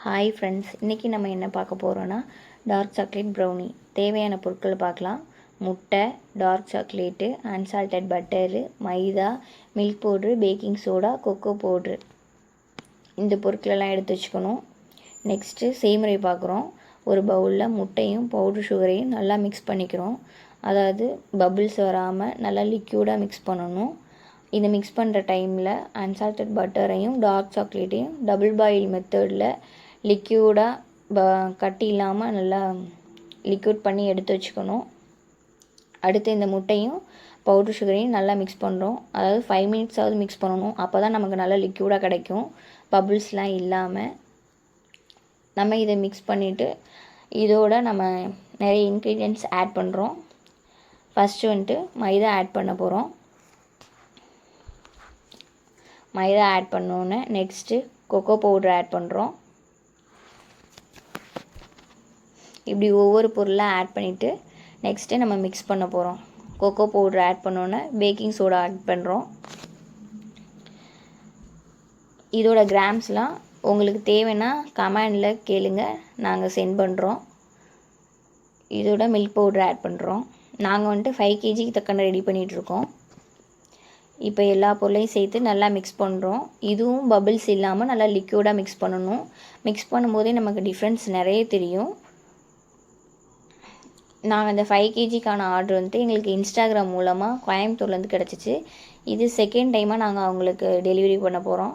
Hi friends, இன்றைக்கி நம்ம என்ன பார்க்க போகிறோன்னா டார்க் சாக்லேட் ப்ரௌனி. தேவையான பொருட்கள் பார்க்கலாம். முட்டை, dark chocolate, unsalted butter, maida, milk powder, baking soda, cocoa powder. இந்த பொருட்களெல்லாம் எடுத்து வச்சுக்கணும். நெக்ஸ்ட்டு செய்முறை பார்க்குறோம். ஒரு பவுலில் முட்டையும் பவுட்ரு சுகரையும் நல்லா மிக்ஸ் பண்ணிக்கிறோம். அதாவது பபிள்ஸ் வராமல் நல்லா லிக்யூடாக மிக்ஸ் பண்ணணும். இதை மிக்ஸ் பண்ணுற டைமில் அன்சால்டட் பட்டரையும் டார்க் சாக்லேட்டையும் டபுள் பாயில் மெத்தடில் லிக்யூடாக கட்டி இல்லாமல் நல்லா லிக்யூட் பண்ணி எடுத்து வச்சுக்கணும். அடுத்து இந்த முட்டையும் பவுட்ரு சுகரையும் நல்லா மிக்ஸ் பண்ணுறோம். அதாவது 5 மினிட்ஸாவது மிக்ஸ் பண்ணணும். அப்போ தான் நமக்கு நல்லா லிக்யூடாக கிடைக்கும், பபுள்ஸ்லாம் இல்லாமல். நம்ம இதை மிக்ஸ் பண்ணிவிட்டு இதோட நம்ம நிறைய இன்க்ரீடியன்ட்ஸ் ஆட் பண்ணுறோம். ஃபஸ்ட்டு வந்துட்டு மைதா ஆட் பண்ண போகிறோம். மைதா ஆட் பண்ணோன்னே நெக்ஸ்ட்டு கொக்கோ பவுட்ரு ஆட் பண்ணுறோம். இப்படி ஒவ்வொரு பொருளாக ஆட் பண்ணிவிட்டு நெக்ஸ்ட்டு நம்ம மிக்ஸ் பண்ண போகிறோம். கொக்கோ பவுட்ரு ஆட் பண்ணோன்னே பேக்கிங் சோடா ஆட் பண்ணுறோம். இதோட கிராம்ஸ்லாம் உங்களுக்கு தேவைன்னா கமெண்டில் கேளுங்க, நாங்கள் சென்ட் பண்ணுறோம். இதோட மில்க் பவுட்ரு ஆட் பண்ணுறோம். நாங்கள் வந்துட்டு 5 kgக்கு தக்கன ரெடி பண்ணிகிட்ருக்கோம். இப்போ எல்லா பொருளையும் சேர்த்து நல்லா மிக்ஸ் பண்ணுறோம். இதுவும் பபிள்ஸ் இல்லாமல் நல்லா லிக்யூடாக மிக்ஸ் பண்ணணும். மிக்ஸ் பண்ணும்போதே நமக்கு டிஃப்ரென்ஸ் நிறைய தெரியும். நாங்கள் இந்த 5 kgக்கான ஆர்டர் வந்துட்டு எங்களுக்கு இன்ஸ்டாகிராம் மூலமாக கோயம்புத்தூர்லேருந்து கிடச்சிச்சு. இது செகண்ட் டைமாக நாங்கள் அவங்களுக்கு டெலிவரி பண்ண போகிறோம்.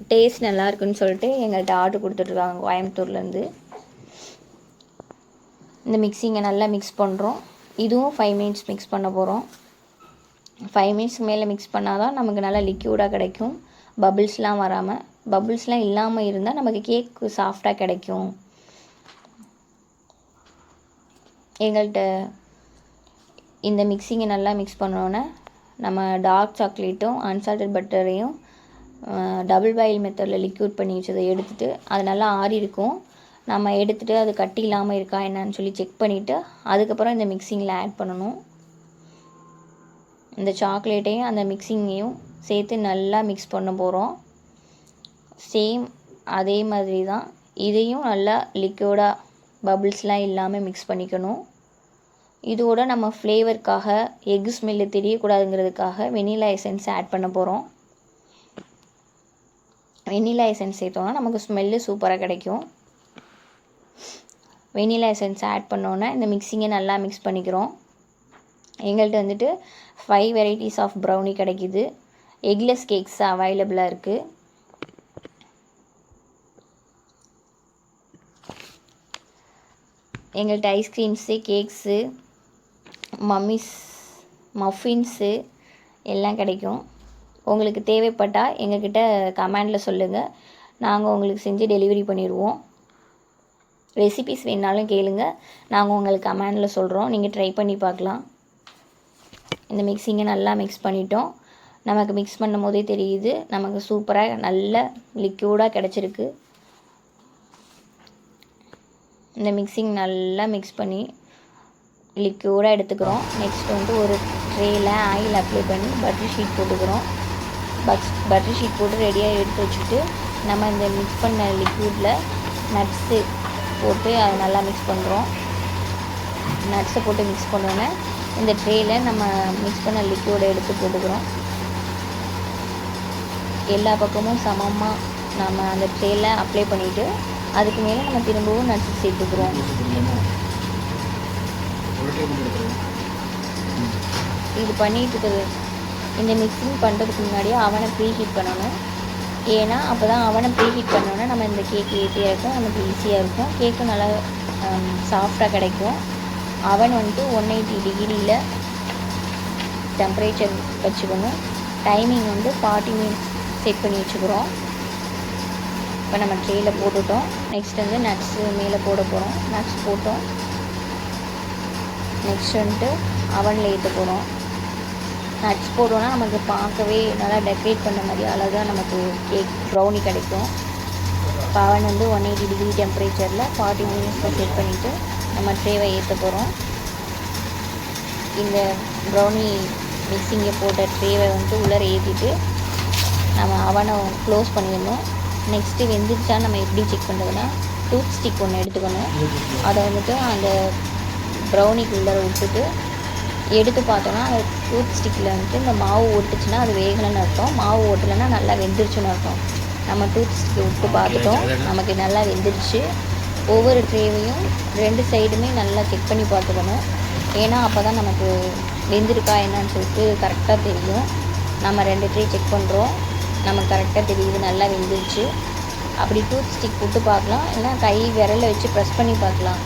டேஸ்ட் நல்லா இருக்குன்னு சொல்லிட்டு எங்கள்கிட்ட ஆர்டர் கொடுத்துட்ருக்காங்க கோயம்புத்தூர்லேருந்து. இந்த மிக்ஸிங்கை நல்லா மிக்ஸ் பண்ணுறோம். இதுவும் 5 மினிட்ஸ் மிக்ஸ் பண்ண போகிறோம். 5 மினிட்ஸ்க்கு மேலே மிக்ஸ் பண்ணால் தான் நமக்கு நல்லா லிக்யூடாக கிடைக்கும், பபுள்ஸ்லாம் வராமல். பபுள்ஸ்லாம் இல்லாமல் இருந்தால் நமக்கு கேக் சாஃப்டாக கிடைக்கும். எங்கள்கிட்ட இந்த மிக்ஸிங்கை நல்லா மிக்ஸ் பண்ணோன்னே நம்ம டார்க் சாக்லேட்டும் அன்சால்டட் பட்டரையும் டபுள் பாயில் மெத்தடில் லிக்யூட் பண்ணி வச்சதை எடுத்துகிட்டு அது நல்லா ஆறி இருக்கும். நம்ம எடுத்துகிட்டு அது கட்டி இல்லாமல் இருக்கா என்னன்னு சொல்லி செக் பண்ணிவிட்டு அதுக்கப்புறம் இந்த மிக்ஸிங்கில் ஆட் பண்ணணும். இந்த சாக்லேட்டையும் அந்த மிக்ஸிங்கையும் சேர்த்து நல்லா மிக்ஸ் பண்ண போகிறோம். சேம் அதே மாதிரி தான் இதையும் நல்லா லிக்யூடாக பபுள்ஸ்லாம் இல்லாமல் மிக்ஸ் பண்ணிக்கணும். இதோட நம்ம ஃப்ளேவருக்காக எக் ஸ்மெல்லு தெரியக்கூடாதுங்கிறதுக்காக வெனிலா எசன்ஸ் ஆட் பண்ண போகிறோம். வெனிலா எசன்ஸ் சேர்த்தோன்னா நமக்கு ஸ்மெல்லு சூப்பராக கிடைக்கும். வெனிலா எசன்ஸ் ஆட் பண்ணோன்னே இந்த மிக்ஸிங்கை நல்லா மிக்ஸ் பண்ணிக்கிறோம். எங்கள்கிட்ட வந்துட்டு 5 வெரைட்டிஸ் ஆஃப் ப்ரௌனி கிடைக்கிது. எக்லெஸ் கேக்ஸ் அவைலபிளாக இருக்குது. எங்கள்கிட்ட ஐஸ்கிரீம்ஸு, கேக்ஸு, மஃபின்ஸு எல்லாம் கிடைக்கும். உங்களுக்கு தேவைப்பட்டால் எங்கள்கிட்ட கமெண்டில் சொல்லுங்கள், நாங்கள் உங்களுக்கு செஞ்சு டெலிவரி பண்ணிடுவோம். ரெசிபீஸ் வேணாலும் கேளுங்க, நாங்கள் உங்களுக்கு கமெண்டில் சொல்கிறோம், நீங்கள் ட்ரை பண்ணி பார்க்கலாம். இந்த மிக்ஸிங்கை நல்லா மிக்ஸ் பண்ணிட்டோம். நமக்கு மிக்ஸ் பண்ணும் போதே தெரியுது நமக்கு சூப்பராக நல்ல லிக்யூடாக கிடச்சிருக்கு. இந்த மிக்ஸிங் நல்லா மிக்ஸ் பண்ணி லிக்யூடாக எடுத்துக்கிறோம். நெக்ஸ்ட் வந்து ஒரு ட்ரேயில் ஆயில் அப்ளை பண்ணி பட்டர் ஷீட் போட்டுக்கிறோம். பட்டர் ஷீட் போட்டு ரெடியாக எடுத்து வச்சுட்டு நம்ம இந்த மிக்ஸ் பண்ண லிக்யூடில் நட்ஸு போட்டு அதை நல்லா மிக்ஸ் பண்ணுறோம். நட்ஸை போட்டு மிக்ஸ் பண்ணோன்னே இந்த ட்ரேயில் நம்ம மிக்ஸ் பண்ண லிக்யூடை எடுத்து போட்டுக்கிறோம். எல்லா பக்கமும் சமமாக நம்ம அந்த ட்ரேயில் அப்ளை பண்ணிவிட்டு அதுக்கு மேலே நம்ம திரும்பவும் நட்ஸு சேர்த்துக்கிறோம். இது பண்ணிட்டு இருக்கிறது இந்த மிக்ஸிங் பண்ணுறதுக்கு முன்னாடியே அவனை ப்ரீ ஹீட் பண்ணணும். ஏன்னா அப்போ தான் அவனை ப்ரீ ஹீட் பண்ணோன்னா நம்ம இந்த கேக் ஈஸியாக இருக்கும், நமக்கு ஈஸியாக இருக்கும், கேக்கும் நல்லா சாஃப்டாக கிடைக்கும். அவன் வந்துட்டு 180 டிகிரியில் டெம்பரேச்சர் வச்சுக்கணும். டைமிங் வந்து 40 மினிட்ஸ் செட் பண்ணி வச்சுக்கிறோம். இப்போ நம்ம ட்ரேயில் போட்டுட்டோம். நெக்ஸ்ட் வந்து நட்ஸு மேலே போட போகிறோம். நட்ஸ் போட்டோம். நெக்ஸ்ட் வந்துட்டு அவனில் ஏற்ற போகிறோம். நட்ஸ் போட்டோன்னா நமக்கு பார்க்கவே நல்லா டெக்கரேட் பண்ண மாதிரி அழகாக நமக்கு கேக் ப்ரௌனி கிடைக்கும். இப்போ அவன் வந்து 180 டிகிரி டெம்பரேச்சரில் 40 மினிட்ஸில் செட் பண்ணிவிட்டு நம்ம ட்ரேவை ஏற்ற போகிறோம். இந்த ப்ரௌனி மிக்ஸிங்கை போட்ட ட்ரேவை வந்துட்டு உள்ளே ஏற்றிட்டு நம்ம அவனை க்ளோஸ் பண்ணிடணும். நெக்ஸ்ட்டு வெந்துருச்சா நம்ம எப்படி செக் பண்ணுறதுன்னா டூத் ஸ்டிக் ஒன்று எடுத்துக்கணும். அதை வந்துட்டு அந்த ப்ரௌனிக்குள்ளே விட்டுட்டு எடுத்து பார்த்தோன்னா அந்த டூத் ஸ்டிக்கில் வந்துட்டு இந்த மாவு ஒட்டுச்சுன்னா அது வேகலைன்னு அர்த்தம். மாவு ஒட்டலைன்னா நல்லா வெந்துருச்சுன்னு அர்த்தம். நம்ம டூத் ஸ்டிக்கை விட்டு பார்த்துட்டோம், நமக்கு நல்லா வெந்துருச்சு. ஒவ்வொரு ட்ரேவையும் 2 சைடுமே நல்லா செக் பண்ணி பார்த்துக்கணும். ஏன்னா அப்போ தான் நமக்கு வெந்திருக்கா என்னன்னு சொல்லிட்டு கரெக்டாக தெரியும். நம்ம 2 ட்ரே செக் பண்ணுறோம், நமக்கு கரெக்டாக தெரியுது நல்லா வெந்துருச்சு. அப்படி டூத் ஸ்டிக் விட்டு பார்க்கலாம், இல்லைனா கை விரலை வச்சு ப்ரெஸ் பண்ணி பார்க்கலாம்.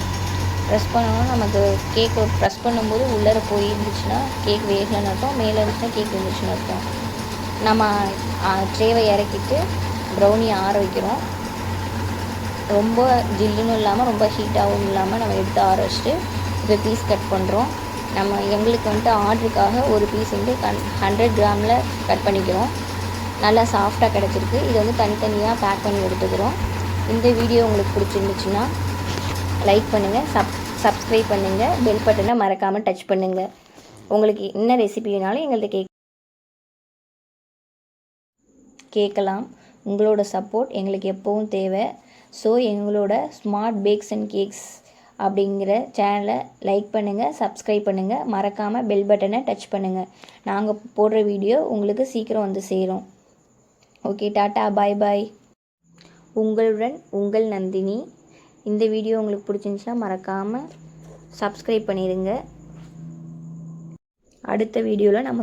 ப்ரெஸ் பண்ணோன்னா நமக்கு கேக்கு ப்ரெஸ் பண்ணும்போது உள்ளர போயிருந்துச்சுன்னா கேக் வேகலைன்னு அர்த்தம், மேலே இருந்துச்சுன்னா கேக் வெந்துருச்சுன்னு அர்த்தம். நம்ம ட்ரேவை இறக்கிட்டு ப்ரௌனி ஆற வைக்கிறோம். ரொம்ப ஜில்லுன்னு இல்லாமல் ரொம்ப ஹீட்டாகவும் இல்லாமல் நம்ம எடுத்து ஆற வச்சுட்டு இப்போ பீஸ் கட் பண்ணுறோம். நம்ம எங்களுக்கு வந்துட்டு ஆர்டருக்காக ஒரு பீஸ் வந்து 100 கிராமில் கட் பண்ணிக்கிறோம். நல்லா சாஃப்டாக கிடச்சிருக்கு. இதை வந்து தனித்தனியாக பேக் பண்ணி எடுத்துக்கிறோம். இந்த வீடியோ உங்களுக்கு பிடிச்சிருந்துச்சுன்னா லைக் பண்ணுங்கள், சப்ஸ்கிரைப் பண்ணுங்கள், பெல் பட்டனை மறக்காமல் டச் பண்ணுங்கள். உங்களுக்கு என்ன ரெசிபி வேணாலும் எங்கள்கிட்ட கேட்கலாம். உங்களோட சப்போர்ட் எங்களுக்கு எப்போவும் தேவை. ஸோ எங்களோட ஸ்மார்ட் பேக்ஸ் அண்ட் கேக்ஸ் அப்படிங்கிற சேனலை லைக் பண்ணுங்கள், சப்ஸ்கிரைப் பண்ணுங்கள், மறக்காமல் பெல் பட்டனை டச் பண்ணுங்கள். நாங்கள் போடுற வீடியோ உங்களுக்கு சீக்கிரம் வந்து சேரும். ஓகே, டாட்டா, பாய் பாய். உங்களுடன் உங்கள் நந்தினி. இந்த வீடியோ உங்களுக்கு பிடிச்சிருந்துச்சுன்னா மறக்காமல் சப்ஸ்கிரைப் பண்ணிடுங்க. அடுத்த வீடியோவில் நம்ம